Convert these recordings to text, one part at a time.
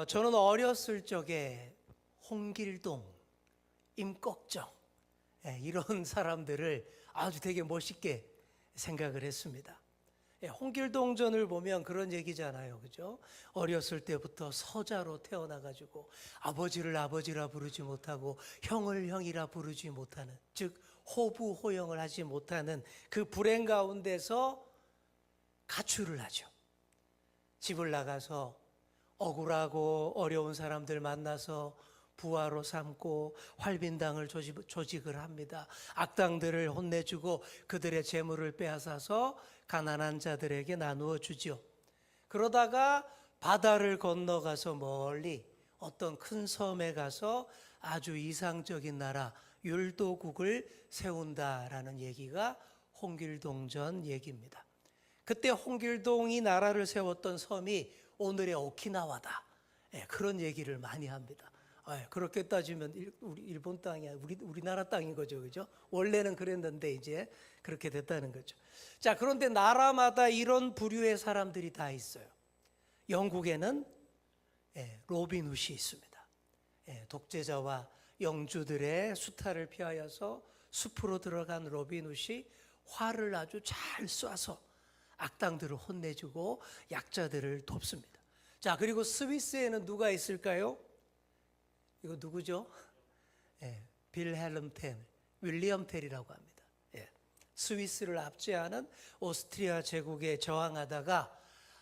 저는 어렸을 적에 홍길동, 임꺽정 이런 사람들을 아주 되게 멋있게 생각을 했습니다. 홍길동전을 보면 그런 얘기잖아요, 그죠? 어렸을 때부터 서자로 태어나가지고 아버지를 아버지라 부르지 못하고 형을 형이라 부르지 못하는, 즉 호부호형을 하지 못하는 그 불행 가운데서 가출을 하죠. 집을 나가서 억울하고 어려운 사람들 만나서 부하로 삼고 활빈당을 조직을 합니다. 악당들을 혼내주고 그들의 재물을 빼앗아서 가난한 자들에게 나누어 주죠. 그러다가 바다를 건너가서 멀리 어떤 큰 섬에 가서 아주 이상적인 나라 율도국을 세운다라는 얘기가 홍길동전 얘기입니다. 그때 홍길동이 나라를 세웠던 섬이 오늘의 오키나와다. 그런 얘기를 많이 합니다. 그렇게 따지면 우리 일본 땅이 우리나라 땅인 거죠, 그죠? 원래는 그랬는데 이제 그렇게 됐다는 거죠. 자, 그런데 나라마다 이런 부류의 사람들이 다 있어요. 영국에는 로빈 훗이 있습니다. 독재자와 영주들의 수탈을 피하여서 숲으로 들어간 로빈 훗이 활을 아주 잘 쏴서 악당들을 혼내주고 약자들을 돕습니다. 자, 그리고 스위스에는 누가 있을까요? 이거 누구죠? 빌헬름 텔, 윌리엄 텔이라고 합니다. 스위스를 압제하는 오스트리아 제국에 저항하다가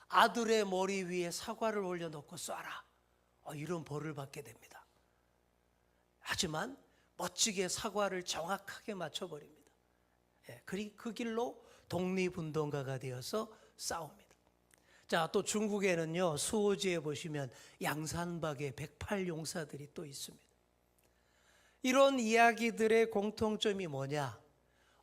아들의 머리 위에 사과를 올려놓고 쏴라. 이런 벌을 받게 됩니다. 하지만 멋지게 사과를 정확하게 맞춰버립니다. 그 길로 독립운동가가 되어서 싸웁니다. 자, 또 중국에는요, 수오지에 보시면 양산박의 108용사들이 또 있습니다. 이런 이야기들의 공통점이 뭐냐?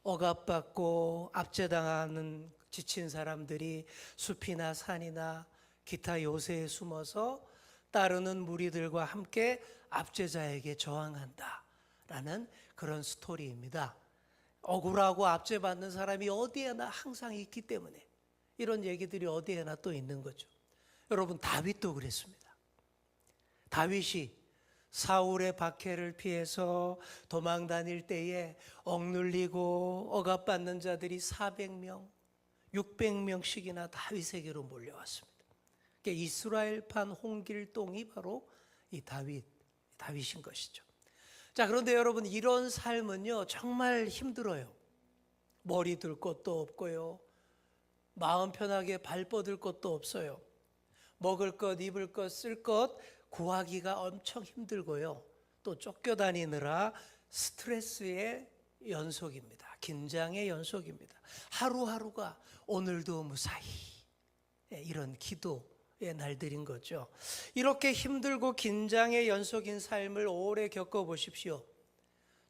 억압받고 압제당하는 지친 사람들이 숲이나 산이나 기타 요새에 숨어서 따르는 무리들과 함께 압제자에게 저항한다라는 그런 스토리입니다. 억울하고 압제받는 사람이 어디에나 항상 있기 때문에 이런 얘기들이 어디에나 또 있는 거죠. 여러분, 다윗도 그랬습니다. 다윗이 사울의 박해를 피해서 도망 다닐 때에 억눌리고 억압받는 자들이 400명, 600명씩이나 다윗에게로 몰려왔습니다. 이스라엘판 홍길동이 바로 이 다윗인 것이죠. 자, 그런데 여러분, 이런 삶은요 정말 힘들어요. 머리 둘 곳도 없고요, 마음 편하게 발 뻗을 것도 없어요. 먹을 것, 입을 것, 쓸 것 구하기가 엄청 힘들고요. 또 쫓겨다니느라 스트레스의 연속입니다. 긴장의 연속입니다. 하루하루가 오늘도 무사히 이런 기도의 날들인 거죠. 이렇게 힘들고 긴장의 연속인 삶을 오래 겪어보십시오.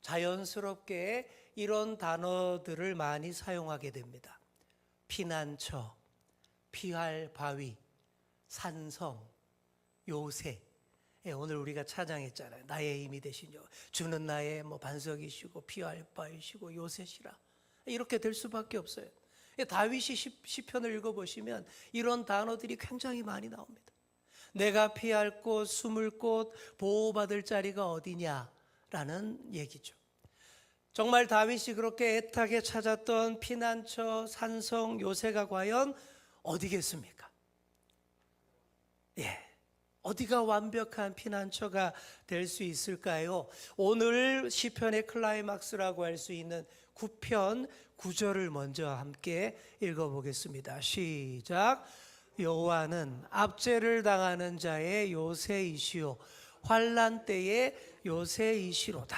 자연스럽게 이런 단어들을 많이 사용하게 됩니다. 피난처, 피할 바위, 산성, 요새. 오늘 우리가 찬양했잖아요. 나의 힘이 되신 여호와, 주는 나의 반석이시고 피할 바위시고 요새시라. 이렇게 될 수밖에 없어요. 다윗이 시편을 읽어보시면 이런 단어들이 굉장히 많이 나옵니다. 내가 피할 곳, 숨을 곳, 보호받을 자리가 어디냐라는 얘기죠. 정말 다윗이 그렇게 애타게 찾았던 피난처, 산성, 요새가 과연 어디겠습니까? 어디가 완벽한 피난처가 될 수 있을까요? 오늘 시편의 클라이막스라고 할 수 있는 9편 9절을 먼저 함께 읽어보겠습니다. 시작. 여호와는 압제를 당하는 자의 요새이시오, 환난 때의 요새이시로다.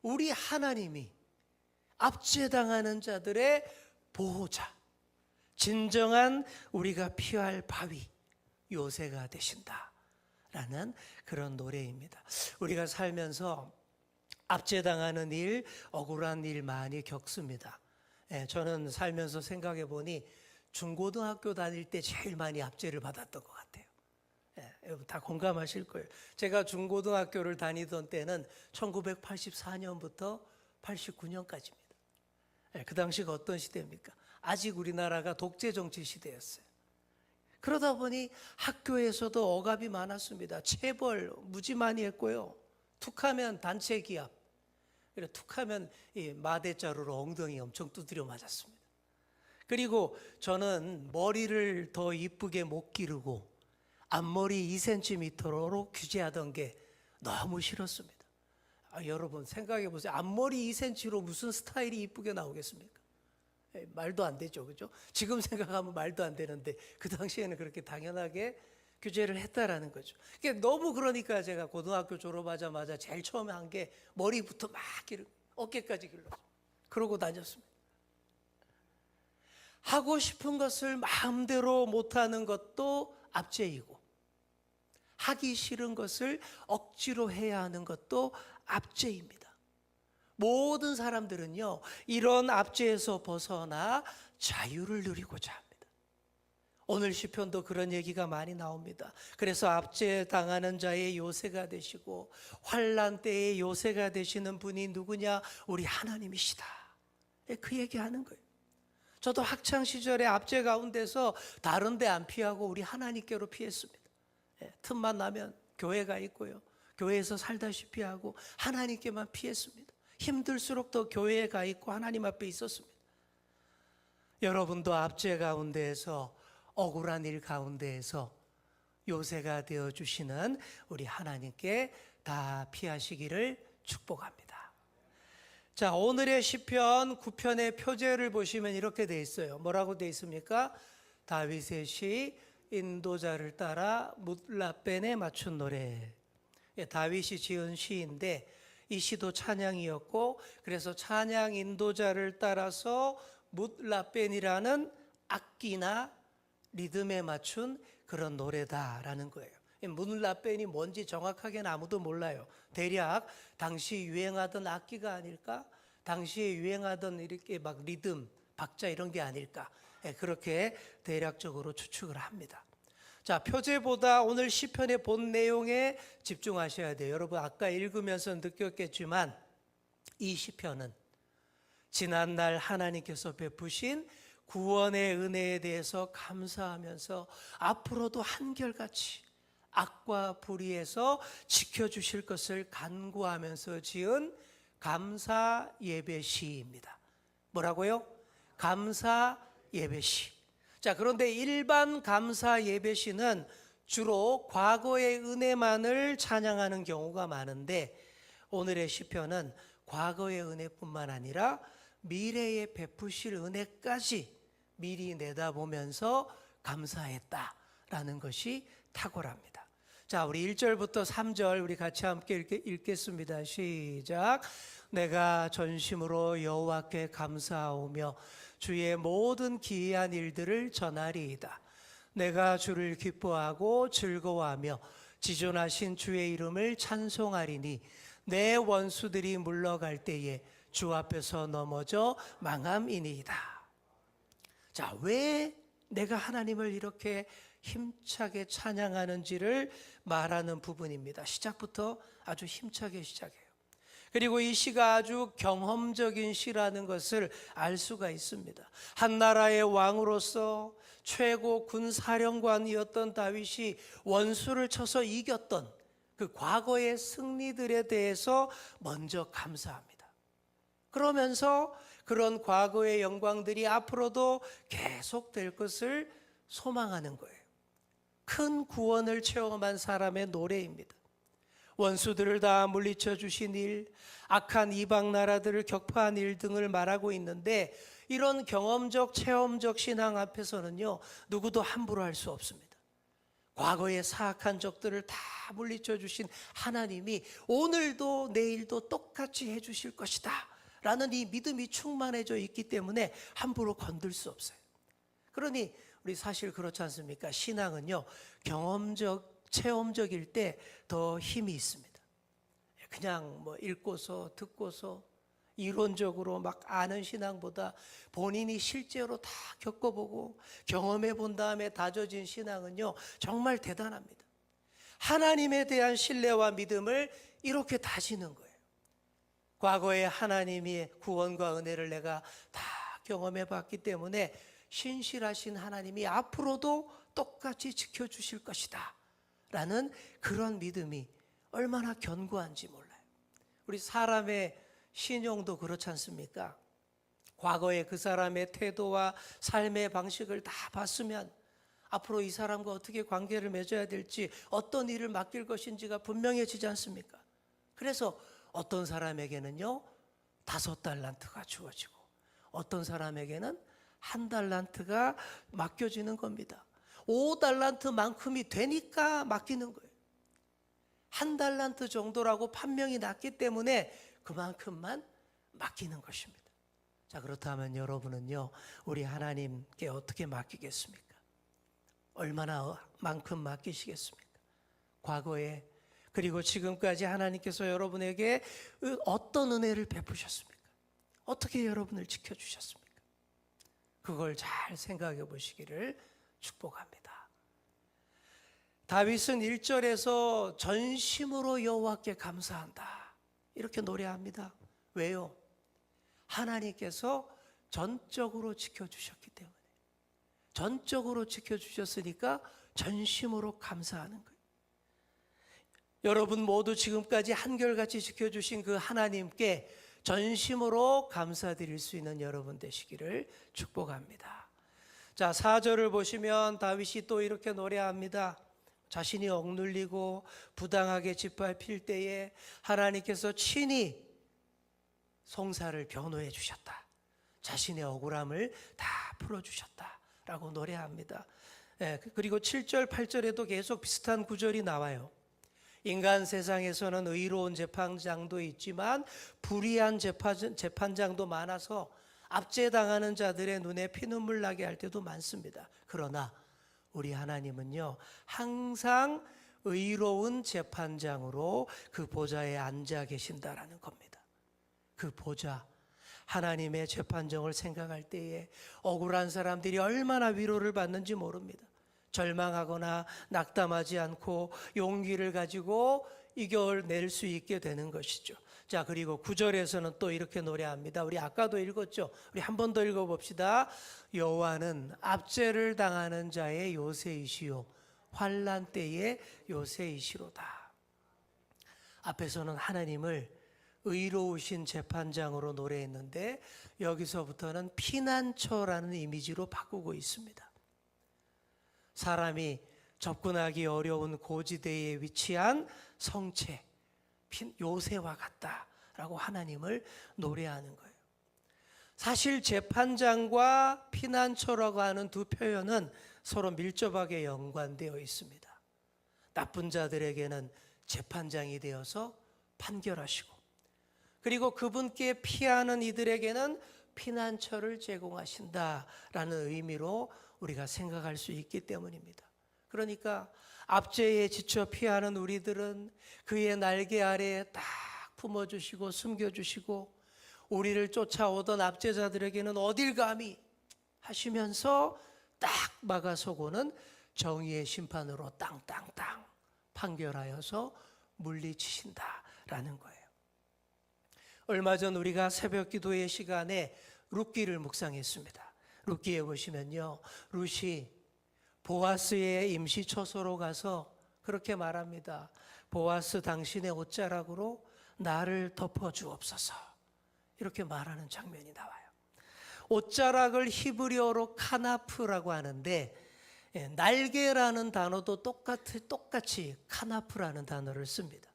우리 하나님이 압제당하는 자들의 보호자, 진정한 우리가 피할 바위, 요새가 되신다라는 그런 노래입니다. 우리가 살면서 압제당하는 일, 억울한 일 많이 겪습니다. 저는 살면서 생각해 보니 중고등학교 다닐 때 제일 많이 압제를 받았던 것 같아요. 여러분 다 공감하실 거예요. 제가 중고등학교를 다니던 때는 1984년부터 89년까지입니다. 그 당시가 어떤 시대입니까? 아직 우리나라가 독재 정치 시대였어요. 그러다 보니 학교에서도 억압이 많았습니다. 체벌 무지 많이 했고요. 툭하면 단체 기합, 그래 툭하면 이 마대자루로 엉덩이 엄청 두드려 맞았습니다. 그리고 저는 머리를 더 이쁘게 못 기르고 앞머리 2cm로 규제하던 게 너무 싫었습니다. 여러분 생각해 보세요. 앞머리 2cm로 무슨 스타일이 이쁘게 나오겠습니까? 말도 안 되죠, 그죠? 지금 생각하면 말도 안 되는데 그 당시에는 그렇게 당연하게 규제를 했다라는 거죠. 너무 그러니까 제가 고등학교 졸업하자마자 제일 처음에 한 게 머리부터 막 기르고 어깨까지 길렀어요. 그러고 다녔습니다. 하고 싶은 것을 마음대로 못하는 것도 압제이고 하기 싫은 것을 억지로 해야 하는 것도 압제입니다. 모든 사람들은요, 이런 압제에서 벗어나 자유를 누리고자 합니다. 오늘 시편도 그런 얘기가 많이 나옵니다. 그래서 압제당하는 자의 요새가 되시고 환난 때의 요새가 되시는 분이 누구냐? 우리 하나님이시다. 그 얘기하는 거예요. 저도 학창 시절에 압제 가운데서 다른 데 안 피하고 우리 하나님께로 피했습니다. 틈만 나면 교회가 있고요, 교회에서 살다시피 하고 하나님께만 피했습니다. 힘들수록 더 교회에 가 있고 하나님 앞에 있었습니다. 여러분도 압제 가운데에서 억울한 일 가운데에서 요새가 되어주시는 우리 하나님께 다 피하시기를 축복합니다. 자, 오늘의 시편 9편의 표제를 보시면 이렇게 돼 있어요. 뭐라고 돼 있습니까? 다윗의 시 인도자를 따라 뭇라벤에 맞춘 노래. 다윗이 지은 시인데 이 시도 찬양이었고, 그래서 찬양 인도자를 따라서 뭇라벤이라는 악기나 리듬에 맞춘 그런 노래다라는 거예요. 뭇라벤이 뭔지 정확하게는 아무도 몰라요. 대략 당시 유행하던 악기가 아닐까? 당시에 유행하던 이렇게 막 리듬, 박자 이런 게 아닐까? 그렇게 대략적으로 추측을 합니다. 자, 표제보다 오늘 시편의 본 내용에 집중하셔야 돼요. 여러분 아까 읽으면서 느꼈겠지만 이 시편은 지난날 하나님께서 베푸신 구원의 은혜에 대해서 감사하면서 앞으로도 한결같이 악과 불의에서 지켜주실 것을 간구하면서 지은 감사 예배시입니다. 뭐라고요? 감사 예배시. 자, 그런데 일반 감사 예배시는 주로 과거의 은혜만을 찬양하는 경우가 많은데 오늘의 시편은 과거의 은혜뿐만 아니라 미래에 베푸실 은혜까지 미리 내다보면서 감사했다라는 것이 탁월합니다. 자, 우리 1절부터 3절 우리 같이 함께 읽겠습니다. 시작. 내가 전심으로 여호와께 감사하오며 주의 모든 기이한 일들을 전하리이다. 내가 주를 기뻐하고 즐거워하며 지존하신 주의 이름을 찬송하리니 내 원수들이 물러갈 때에 주 앞에서 넘어져 망함이니이다. 자, 왜 내가 하나님을 이렇게 힘차게 찬양하는지를 말하는 부분입니다. 시작부터 아주 힘차게 시작해요. 그리고 이 시가 아주 경험적인 시라는 것을 알 수가 있습니다. 한 나라의 왕으로서 최고 군사령관이었던 다윗이 원수를 쳐서 이겼던 그 과거의 승리들에 대해서 먼저 감사합니다. 그러면서 그런 과거의 영광들이 앞으로도 계속될 것을 소망하는 거예요. 큰 구원을 체험한 사람의 노래입니다. 원수들을 다 물리쳐 주신 일, 악한 이방 나라들을 격파한 일 등을 말하고 있는데 이런 경험적, 체험적 신앙 앞에서는요, 누구도 함부로 할 수 없습니다. 과거의 사악한 적들을 다 물리쳐 주신 하나님이 오늘도 내일도 똑같이 해 주실 것이다 라는 이 믿음이 충만해져 있기 때문에 함부로 건들 수 없어요. 그러니 우리 사실 그렇지 않습니까? 신앙은요, 경험적, 체험적일 때 더 힘이 있습니다. 그냥 뭐 읽고서 듣고서 이론적으로 막 아는 신앙보다 본인이 실제로 다 겪어보고 경험해 본 다음에 다져진 신앙은요, 정말 대단합니다. 하나님에 대한 신뢰와 믿음을 이렇게 다지는 거예요. 과거에 하나님의 구원과 은혜를 내가 다 경험해 봤기 때문에 신실하신 하나님이 앞으로도 똑같이 지켜주실 것이다 라는 그런 믿음이 얼마나 견고한지 몰라요. 우리 사람의 신용도 그렇지 않습니까? 과거에 그 사람의 태도와 삶의 방식을 다 봤으면 앞으로 이 사람과 어떻게 관계를 맺어야 될지, 어떤 일을 맡길 것인지가 분명해지지 않습니까? 그래서 어떤 사람에게는요 5달란트가 주어지고 어떤 사람에게는 1달란트가 맡겨지는 겁니다. 5달란트만큼이 되니까 맡기는 거예요. 1달란트 정도라고 판명이 났기 때문에 그만큼만 맡기는 것입니다. 자, 그렇다면 여러분은요 우리 하나님께 어떻게 맡기겠습니까? 얼마나만큼 맡기시겠습니까? 과거에 그리고 지금까지 하나님께서 여러분에게 어떤 은혜를 베푸셨습니까? 어떻게 여러분을 지켜주셨습니까? 그걸 잘 생각해 보시기를 축복합니다. 다윗은 1절에서 전심으로 여호와께 감사한다 이렇게 노래합니다. 왜요? 하나님께서 전적으로 지켜주셨기 때문에, 전적으로 지켜주셨으니까 전심으로 감사하는 거예요. 여러분 모두 지금까지 한결같이 지켜주신 그 하나님께 전심으로 감사드릴 수 있는 여러분 되시기를 축복합니다. 자, 4절을 보시면 다윗이 또 이렇게 노래합니다. 자신이 억눌리고 부당하게 짓밟힐 때에 하나님께서 친히 송사를 변호해 주셨다. 자신의 억울함을 다 풀어주셨다 라고 노래합니다. 그리고 7절 8절에도 계속 비슷한 구절이 나와요. 인간 세상에서는 의로운 재판장도 있지만 불의한 재판장도 많아서 압제당하는 자들의 눈에 피눈물 나게 할 때도 많습니다. 그러나 우리 하나님은요 항상 의로운 재판장으로 그 보좌에 앉아 계신다라는 겁니다. 그 보좌, 하나님의 재판정을 생각할 때에 억울한 사람들이 얼마나 위로를 받는지 모릅니다. 절망하거나 낙담하지 않고 용기를 가지고 이겨낼 수 있게 되는 것이죠. 자, 그리고 9절에서는 또 이렇게 노래합니다. 우리 아까도 읽었죠. 우리 한 번 더 읽어봅시다. 여호와는 압제를 당하는 자의 요새이시요 환난 때의 요새이시로다. 앞에서는 하나님을 의로우신 재판장으로 노래했는데 여기서부터는 피난처라는 이미지로 바꾸고 있습니다. 사람이 접근하기 어려운 고지대에 위치한 성체, 요새와 같다라고 하나님을 노래하는 거예요. 사실 재판장과 피난처라고 하는 두 표현은 서로 밀접하게 연관되어 있습니다. 나쁜 자들에게는 재판장이 되어서 판결하시고, 그리고 그분께 피하는 이들에게는 피난처를 제공하신다라는 의미로 우리가 생각할 수 있기 때문입니다. 그러니까 압제에 지쳐 피하는 우리들은 그의 날개 아래에 딱 품어주시고 숨겨주시고, 우리를 쫓아오던 압제자들에게는 어딜 감히 하시면서 딱 막아서고는 정의의 심판으로 땅땅땅 판결하여서 물리치신다라는 거예요. 얼마 전 우리가 새벽 기도의 시간에 룻기를 묵상했습니다. 룻기에 보시면요, 룻이 보아스의 임시 처소로 가서 그렇게 말합니다. 보아스, 당신의 옷자락으로 나를 덮어주옵소서, 이렇게 말하는 장면이 나와요. 옷자락을 히브리어로 카나프라고 하는데, 날개라는 단어도 똑같이 카나프라는 단어를 씁니다.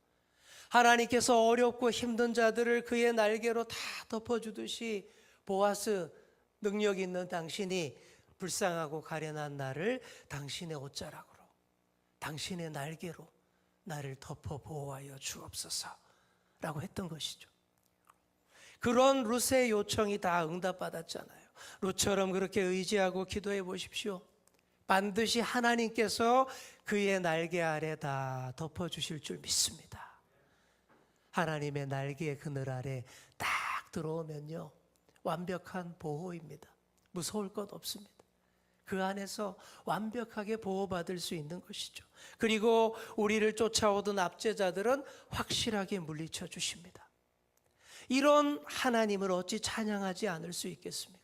하나님께서 어렵고 힘든 자들을 그의 날개로 다 덮어주듯이 보아스, 능력 있는 당신이 불쌍하고 가련한 나를 당신의 옷자락으로, 당신의 날개로 나를 덮어 보호하여 주옵소서 라고 했던 것이죠. 그런 룻의 요청이 다 응답받았잖아요. 룻처럼 그렇게 의지하고 기도해 보십시오. 반드시 하나님께서 그의 날개 아래 다 덮어주실 줄 믿습니다. 하나님의 날개의 그늘 아래 딱 들어오면요, 완벽한 보호입니다. 무서울 것 없습니다. 그 안에서 완벽하게 보호받을 수 있는 것이죠. 그리고 우리를 쫓아오던 압제자들은 확실하게 물리쳐 주십니다. 이런 하나님을 어찌 찬양하지 않을 수 있겠습니까?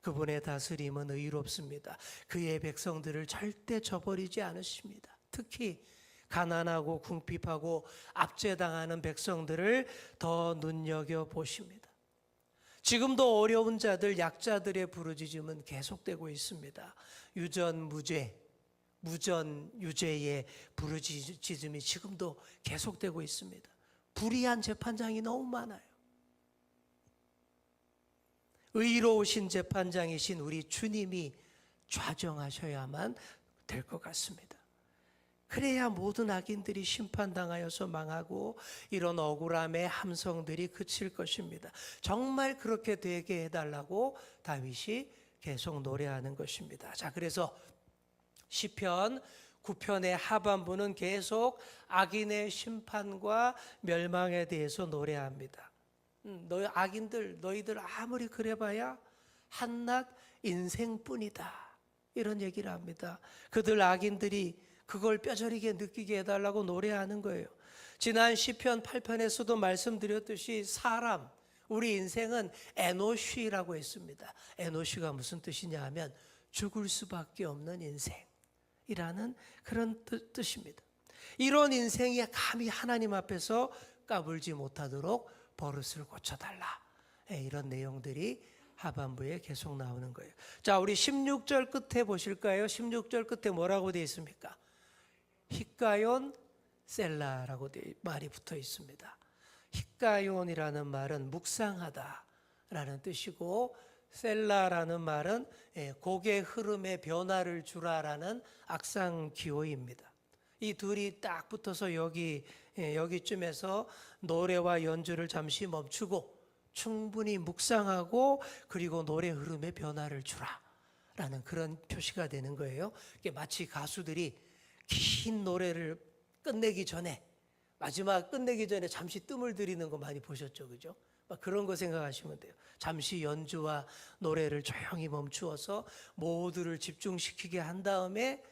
그분의 다스림은 의롭습니다. 그의 백성들을 절대 저버리지 않으십니다. 특히 가난하고 궁핍하고 압제당하는 백성들을 더 눈여겨보십니다. 지금도 어려운 자들, 약자들의 부르짖음은 계속되고 있습니다. 유전무죄, 무전유죄의 부르짖음이 지금도 계속되고 있습니다. 불의한 재판장이 너무 많아요. 의로우신 재판장이신 우리 주님이 좌정하셔야만 될 것 같습니다. 그래야 모든 악인들이 심판당하여서 망하고 이런 억울함의 함성들이 그칠 것입니다. 정말 그렇게 되게 해달라고 다윗이 계속 노래하는 것입니다. 자, 그래서 시편 9편의 하반부는 계속 악인의 심판과 멸망에 대해서 노래합니다. 너희 악인들, 너희들 아무리 그래봐야 한낱 인생뿐이다, 이런 얘기를 합니다. 그들 악인들이 그걸 뼈저리게 느끼게 해달라고 노래하는 거예요. 지난 시편 8편에서도 말씀드렸듯이 사람, 우리 인생은 에노시라고 했습니다. 에노시가 무슨 뜻이냐 하면 죽을 수밖에 없는 인생이라는 그런 뜻입니다. 이런 인생이 감히 하나님 앞에서 까불지 못하도록 버릇을 고쳐달라, 이런 내용들이 하반부에 계속 나오는 거예요. 자, 우리 16절 끝에 보실까요? 16절 끝에 뭐라고 되어 있습니까? 히카yon 셀라라고 말이 붙어 있습니다. 히카ион이라는 말은 묵상하다라는 뜻이고, 셀라라는 말은 곡의 흐름에 변화를 주라라는 악상 기호입니다. 이 둘이 딱 붙어서 여기쯤에서 노래와 연주를 잠시 멈추고 충분히 묵상하고 그리고 노래 흐름에 변화를 주라라는 그런 표시가 되는 거예요. 이게 마치 가수들이 긴 노래를 끝내기 전에, 마지막 끝내기 전에 잠시 뜸을 들이는 거 많이 보셨죠, 그죠? 막 그런 거 생각하시면 돼요. 잠시 연주와 노래를 조용히 멈추어서 모두를 집중시키게 한 다음에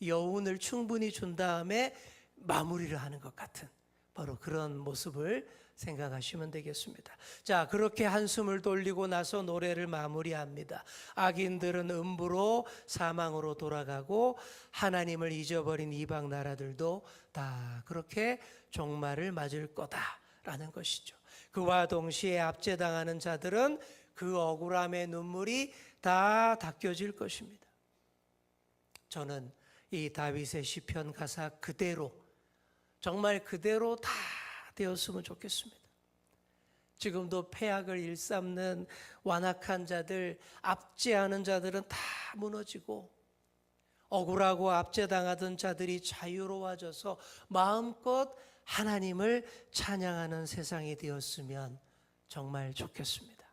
여운을 충분히 준 다음에 마무리를 하는 것 같은 바로 그런 모습을 생각하시면 되겠습니다. 자, 그렇게 한숨을 돌리고 나서 노래를 마무리합니다. 악인들은 음부로 사망으로 돌아가고 하나님을 잊어버린 이방 나라들도 다 그렇게 종말을 맞을 거다라는 것이죠. 그와 동시에 압제당하는 자들은 그 억울함의 눈물이 다 닦여질 것입니다. 저는 이 다윗의 시편 가사 그대로, 정말 그대로 다 되었으면 좋겠습니다. 지금도 패악을 일삼는 완악한 자들, 압제하는 자들은 다 무너지고 억울하고 압제당하던 자들이 자유로워져서 마음껏 하나님을 찬양하는 세상이 되었으면 정말 좋겠습니다.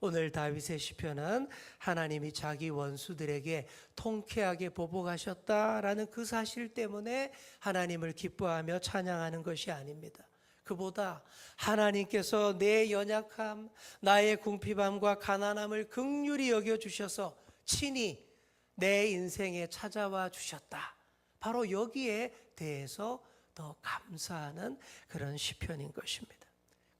오늘 다윗의 시편은 하나님이 자기 원수들에게 통쾌하게 보복하셨다라는 그 사실 때문에 하나님을 기뻐하며 찬양하는 것이 아닙니다. 그보다 하나님께서 내 연약함, 나의 궁핍함과 가난함을 긍휼히 여겨주셔서 친히 내 인생에 찾아와 주셨다, 바로 여기에 대해서 더 감사하는 그런 시편인 것입니다.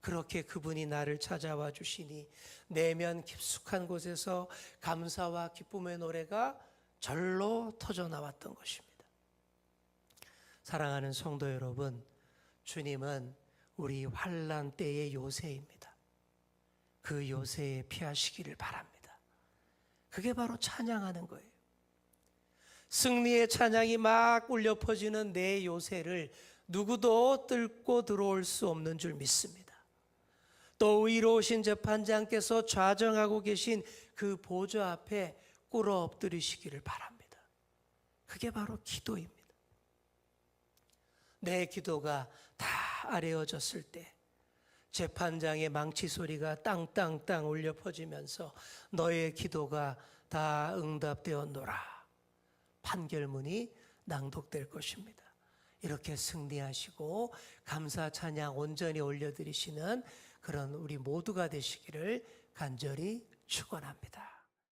그렇게 그분이 나를 찾아와 주시니 내면 깊숙한 곳에서 감사와 기쁨의 노래가 절로 터져 나왔던 것입니다. 사랑하는 성도 여러분, 주님은 우리 환난 때의 요새입니다. 그 요새에 피하시기를 바랍니다. 그게 바로 찬양하는 거예요. 승리의 찬양이 막 울려 퍼지는 내 요새를 누구도 뚫고 들어올 수 없는 줄 믿습니다. 또 의로우신 재판장께서 좌정하고 계신 그 보좌 앞에 꿇어 엎드리시기를 바랍니다. 그게 바로 기도입니다. 내 기도가 다 아뢰어졌을 때 재판장의 망치 소리가 땅땅땅 울려 퍼지면서 너의 기도가 다 응답되었노라, 판결문이 낭독될 것입니다. 이렇게 승리하시고 감사 찬양 온전히 올려드리시는 그런 우리 모두가 되시기를 간절히 축원합니다.